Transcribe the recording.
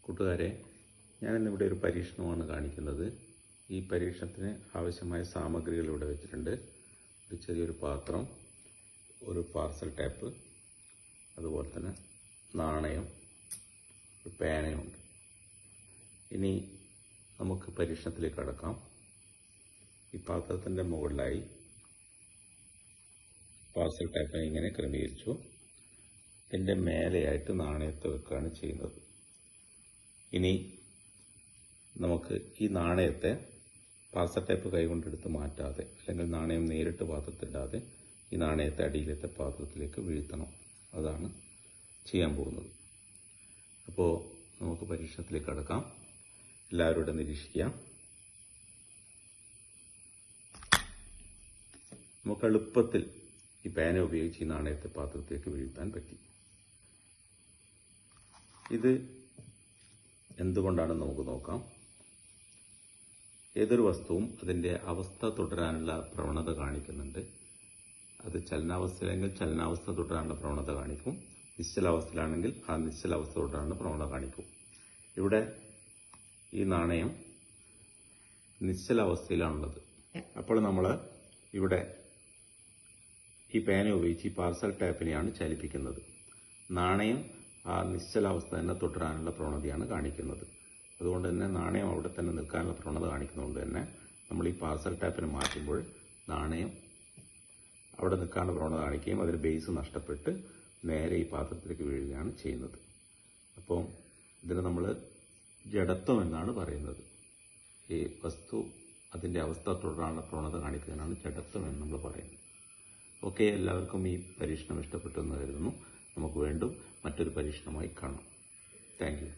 കൂട്ടുകാരെ, ഞാനിന്നിവിടെ ഒരു പരീക്ഷണമാണ് കാണിക്കുന്നത്. ഈ പരീക്ഷണത്തിന് ആവശ്യമായ സാമഗ്രികൾ ഇവിടെ വെച്ചിട്ടുണ്ട്. ഒരു ചെറിയൊരു പാത്രം, ഒരു പാർസൽ ടാപ്പ്, അതുപോലെ തന്നെ നാണയം, ഒരു പേനയുണ്ട്. ഇനി നമുക്ക് പരീക്ഷണത്തിലേക്ക് കടക്കാം. ഈ പാത്രത്തിൻ്റെ മുകളിലായി പാർസൽ ടാപ്പിനെ ഇങ്ങനെ ക്രമീകരിച്ചു. ഇതിൻ്റെ മേലെയായിട്ട് നാണയത്തെ വെക്കുകയാണ് ചെയ്യുന്നത്. ഇനി നമുക്ക് ഈ നാണയത്തെ പാർസൽ ടാപ്പ് കൈകൊണ്ടെടുത്ത് മാറ്റാതെ, അല്ലെങ്കിൽ നാണയം നേരിട്ട് പാത്രത്തിലിടാതെ ഈ നാണയത്തെ അടിയിലത്തെ പാത്രത്തിലേക്ക് വീഴ്ത്തണം. അതാണ് ചെയ്യാൻ പോകുന്നത്. അപ്പോൾ നമുക്ക് പരീക്ഷണത്തിലേക്ക് കടക്കാം. എല്ലാവരും ഇവിടെ നിരീക്ഷിക്കാം. നമുക്ക് എളുപ്പത്തിൽ ഈ പേന ഉപയോഗിച്ച് ഈ നാണയത്തെ പാത്രത്തിലേക്ക് വീഴ്ത്താൻ പറ്റി. ഇത് എന്തുകൊണ്ടാണെന്ന് നമുക്ക് നോക്കാം. ഏതൊരു വസ്തുവും അതിൻ്റെ അവസ്ഥ തുടരാനുള്ള പ്രവണത കാണിക്കുന്നുണ്ട്. അത് ചലനാവസ്ഥയിലെങ്കിൽ ചലനാവസ്ഥ തുടരാനുള്ള പ്രവണത കാണിക്കും. നിശ്ചലാവസ്ഥയിലാണെങ്കിൽ ആ നിശ്ചലാവസ്ഥ തുടരാനുള്ള പ്രവണത കാണിക്കും. ഇവിടെ ഈ നാണയം നിശ്ചലാവസ്ഥയിലാണുള്ളത്. അപ്പോൾ നമ്മൾ ഇവിടെ ഈ പേന ഉപയോഗിച്ച് ഈ പാർസൽ ടാപ്പിനെയാണ് ചലിപ്പിക്കുന്നത്. നാണയം ആ നിശ്ചലാവസ്ഥ തന്നെ തുടരാനുള്ള പ്രവണതയാണ് കാണിക്കുന്നത്. അതുകൊണ്ട് തന്നെ നാണയം അവിടെ തന്നെ നിൽക്കാനുള്ള പ്രവണത കാണിക്കുന്നതുകൊണ്ട് തന്നെ നമ്മൾ ഈ പാർസൽ ടാപ്പിനെ മാറ്റുമ്പോൾ നാണയം അവിടെ നിൽക്കാനുള്ള പ്രവണത കാണിക്കുകയും അതിന് ബേസ് നഷ്ടപ്പെട്ട് നേരെ ഈ പാത്രത്തിലേക്ക് വീഴുകയാണ് ചെയ്യുന്നത്. അപ്പോൾ ഇതിന് നമ്മൾ ജഡത്വം എന്നാണ് പറയുന്നത്. ഈ വസ്തു അതിൻ്റെ അവസ്ഥ തുടരാനുള്ള പ്രവണത കാണിക്കുന്നതിനാണ് ജഡത്വം എന്ന് നമ്മൾ പറയുന്നത്. ഓക്കെ, എല്ലാവർക്കും ഈ പരീക്ഷണം ഇഷ്ടപ്പെട്ടു എന്ന് കരുതുന്നു. നമുക്ക് വീണ്ടും മറ്റൊരു പരീക്ഷണമായി കാണാം. Thank you.